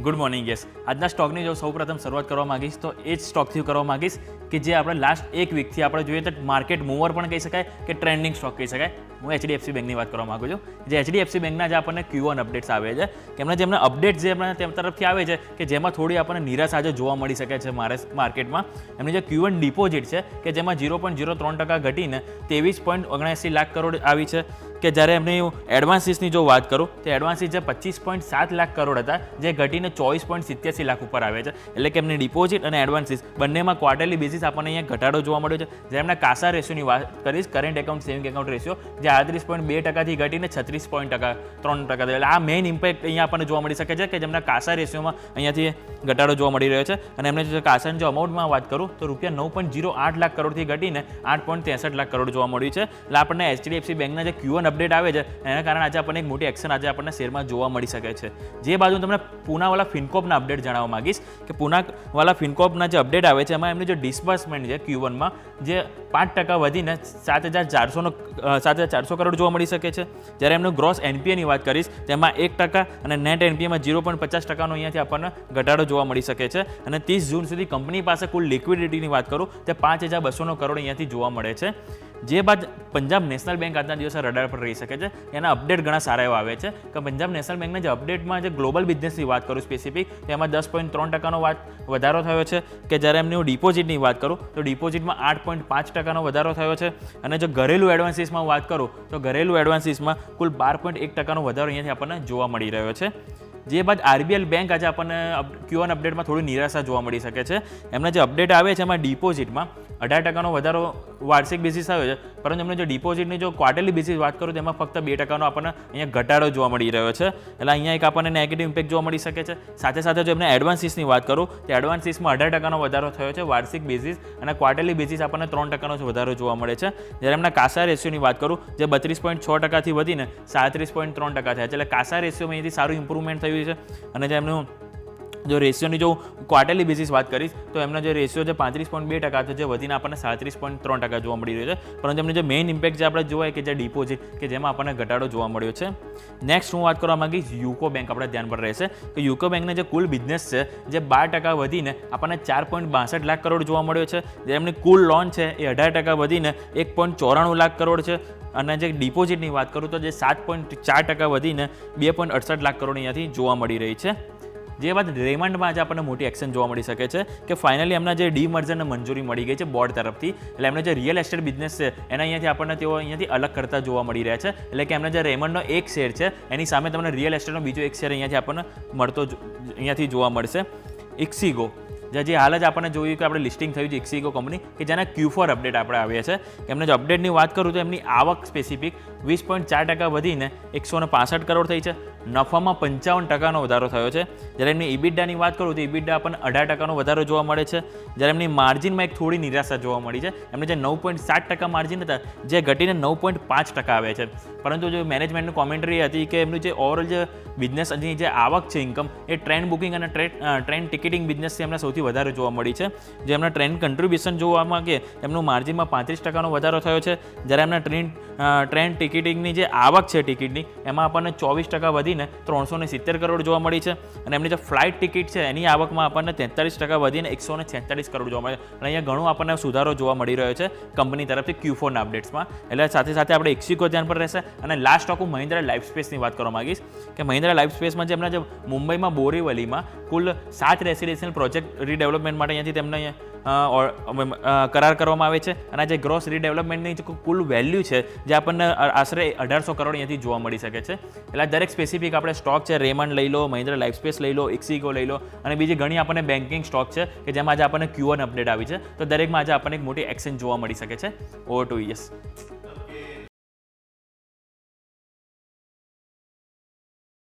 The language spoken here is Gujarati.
Good morning. યસ, આજના સ્ટોકની જો સૌપ્રથમ શરૂઆત કરવા માંગીશ તો એ જ સ્ટોકથી કરવા માંગીશ કે જે આપણે લાસ્ટ એક વીકથી આપણે જોઈએ તો માર્કેટ મૂવર પણ કહી શકાય કે ટ્રેન્ડિંગ સ્ટોક કહી શકાય. હું HDFC બેંકની વાત કરવા માગું છું. જે HDFC બેંકના જે આપણને Q1 અપડેટ્સ આવે છે કે જેમના અપડેટ્સ જે આપણે તેમ તરફથી આવે છે કે જેમાં થોડી આપણને નિરાશ આજે જોવા મળી શકે છે માર્કેટમાં. એમની જે Q1 ડિપોઝિટ છે કે જેમાં 0.03% ઘટીને 23.79 લાખ કરોડ આવી છે કે જ્યારે એમની એડવાન્સીસની જો વાત કરું તો એડવાન્સીસ જે 25.7 લાખ કરોડ હતા જે ઘટીને 24.87 લાખ ઉપર આવે છે. એટલે કે એમની ડિપોઝિટ અને એડવાન્સીસ બંનેમાં ક્વાર્ટરલી બેસિસ આપણને અહીંયા ઘટાડો જોવા મળ્યો છે. જ્યારે એમના કાસા રેશિયોની વાત કરીશ, current account saving account ratio જે 38.2%થી ઘટીને 36.3%. એટલે આ મેઇન ઇમ્પેક્ટ અહીંયા આપણને જોવા મળી શકે છે કે જેમના કાસા રેશિયોમાં અહીંયાથી ઘટાડો જોવા મળી રહ્યો છે. અને એમને જો કાસાની જો અમાઉન્ટમાં વાત કરું તો રૂપિયા 9.08 લાખ કરોડથી ઘટીને 8.63 લાખ કરોડ જોવા મળ્યું છે. એટલે આપણને HDFC બેંકના જે Q1 અપડેટ આવે છે એના કારણે આજે આપણને એક મોટી એક્શન આજે આપણને શેરમાં જોવા મળી શકે છે. જે બાજુ તમને પૂનાવાલા ફિનકોપના અપડેટ જણાવવા માંગીશ કે પૂનાવાલા ફિનકોપના જે અપડેટ આવે છે એમાં એમની જે ડિસ્બર્સમેન્ટ છે Q1માં જે 5% વધીને 7,400 કરોડ જોવા મળી શકે છે. જ્યારે એમનું ગ્રોસ NPAની વાત કરીશ તેમાં 1% અને નેટ NPAમાં 0.50%નો અહીંયાથી આપણને ઘટાડો જોવા મળી શકે છે. અને 30 જૂન સુધી કંપની પાસે કુલ લિક્વિડિટીની વાત કરું તે 5,200 કરોડ અહીંયાથી જોવા મળે છે. જે બાદ પંજાબ નેશનલ બેંક આજના દિવસે રડાર પર રહી શકે છે. એના અપડેટ ઘણા સારા એવા આવે છે કે પંજાબ નેશનલ બેંકના જે અપડેટમાં જે ગ્લોબલ બિઝનેસની વાત કરું સ્પેસિફિક તેમાં 10.3%નો વધારો થયો છે. કે જ્યારે એમની ડિપોઝિટની વાત કરું તો ડિપોઝિટમાં 8.5%નો વધારો થયો છે. અને જો ઘરેલું એડવાન્સીસમાં વાત કરું તો ઘરેલું એડવાન્સીસમાં કુલ 12.1%નો વધારો અહીંયાથી આપણને જોવા મળી રહ્યો છે. જે બાદ RBL બેંક આજે આપણને Q1 અપડેટમાં થોડી નિરાશા જોવા મળી શકે છે. એમના જે અપડેટ આવે છે એમાં ડિપોઝિટમાં 18%નો વધારો વાર્ષિક બેસિસ આવ્યો છે, પરંતુ એમને જો ડિપોઝિટની જો ક્વાર્ટરલી બેસિસ વાત કરું તેમાં ફક્ત 2%નો આપણને અહીંયા ઘટાડો જોવા મળી રહ્યો છે. એટલે અહીંયા એક આપણને નેગેટિવ ઇમ્પેક્ટ જોવા મળી શકે છે. સાથે સાથે જો એમને એડવાન્સીસની વાત કરું તો એડવાન્સીસમાં 18%નો વધારો થયો છે વાર્ષિક બેસિસ અને ક્વાર્ટરલી બેસિસ આપણને 3%નો વધારો જોવા મળે છે. જ્યારે એમના કાસા રેશિયોની વાત કરું જે 32.6%થી વધીને 37.3% થયા છે. એટલે કાસા રેશિયોમાં અહીંથી સારું ઇમ્પ્રુવમેન્ટ થયું છે. અને જે એમનું જો રેશિયોની જો ક્વાર્ટરલી બેસિસ વાત કરીશ તો એમનો જે રેશિયો છે 35.2% હતો જે વધીને આપણને 37.3% જોવા મળી રહ્યો છે. પરંતુ એમની જે મેઇન ઇમ્પેક્ટ જે આપણે જોવાય કે જે ડિપોઝિટ કે જેમાં આપણને ઘટાડો જોવા મળ્યો છે. નેક્સ્ટ હું વાત કરવા માંગીશ યુકો બેંક આપણે ધ્યાન પર રહેશે કે યુકો બેંકના જે કુલ બિઝનેસ છે જે 12% વધીને આપણને 4.62 લાખ કરોડ જોવા મળ્યો છે. જે એમની કુલ લોન છે એ 18% વધીને 1.94 લાખ કરોડ છે. અને જે ડિપોઝિટની વાત કરું તો જે 7.4% વધીને 2.68 લાખ કરોડ અહીંયાથી જોવા મળી રહી છે. જે બાદ રેમન્ડમાં આજે આપણને મોટી એક્શન જોવા મળી શકે છે કે ફાઇનલી એમના જે ડીમર્જરને મંજૂરી મળી ગઈ છે બોર્ડ તરફથી. એટલે એમનો જે રિયલ એસ્ટેટ બિઝનેસ છે એના અહીંયાથી આપણને તેઓ અહીંયાથી અલગ કરતા જોવા મળી રહ્યા છે. એટલે કે એમના જે રેમન્ડનો એક શેર છે એની સામે તમને રિયલ એસ્ટેટનો બીજો એક શેર અહીંયાથી આપણને અહીંયાથી જોવા મળશે. ઇક્સિગો જે હાલ જ આપણને જોયું કે આપણે લિસ્ટિંગ થયું છે ઇક્સિગો કંપની કે જેના Q4 અપડેટ આપણે આવ્યા છે. એમને જો અપડેટની વાત કરું તો એમની આવક સ્પેસિફિક 20.4% વધીને 165 કરોડ થઈ છે. નફામાં 55%નો વધારો થયો છે. જ્યારે એમની ઇબિડાની વાત કરું તો ઇબિડા આપણને 18%નો વધારો જોવા મળે છે. જ્યારે એમની માર્જિનમાં એક થોડી નિરાશા જોવા મળી છે. એમને જે 9.7% માર્જિન હતા જે ઘટીને 9.5% આવે છે. પરંતુ જો મેનેજમેન્ટની કોમેન્ટરી હતી કે એમનું જે ઓવરઓલ જે બિઝનેસની જે આવક છે ઇન્કમ એ ટ્રેન બુકિંગ અને ટ્રેન ટિકિટિંગ બિઝનેસથી એમને સૌથી વધારે જોવા મળી છે. જે એમના ટ્રેન કન્ટ્રીબ્યુશન જોવા માંગે એમનું માર્જિનમાં 35%નો વધારો થયો છે. જ્યારે એમના ટ્રેન ટિકિટિંગની જે આવક છે ટિકિટની એમાં આપણને 24% વધીને 370 કરોડ જોવા મળી છે. અને એમની જે ફ્લાઇટ ટિકિટ છે એની આવકમાં આપણને 43% વધીને 146 કરોડ જોવા મળે છે. અને અહીંયા ઘણો આપણને સુધારો જોવા મળી રહ્યો છે કંપની તરફથી Q4ના અપડેટ્સમાં. એટલે સાથે સાથે આપણે ઇક્સિગો ધ્યાન પર રહેશે. અને લાસ્ટ સ્ટોક હું મહિન્દ્રા લાઇફસ્પેસની વાત કરવા માંગીશ કે મહિન્દ્રા લાઇફસ્પેસમાં જે એમના જે મુંબઈમાં બોરીવલીમાં કુલ 7 રેસિડેન્શિયલ પ્રોજેક્ટ રીડેવલપમેન્ટ માટે અહીંયાથી તેમને કરાર કરવામાં આવે છે. અને જે ગ્રોસ રીડેવલપમેન્ટની જે કુલ વેલ્યુ છે જે આપણને આશરે 1800 કરોડ અહીંયાથી જોવા મળી શકે છે. એટલે દરેક સ્પેસિફિક આપણે સ્ટોક છે રેમન્ડ લઈ લો, મહિન્દ્રા લાઇફસ્પેસ લઈ લો, ઇક્સિગો લઈ લો અને બીજી ઘણી આપણને બેન્કિંગ સ્ટોક છે કે જેમાં આજે આપણને Q1 અપડેટ આવી છે. તો દરેકમાં આજે આપણને એક મોટી એક્શન જોવા મળી શકે છે. Over to yes.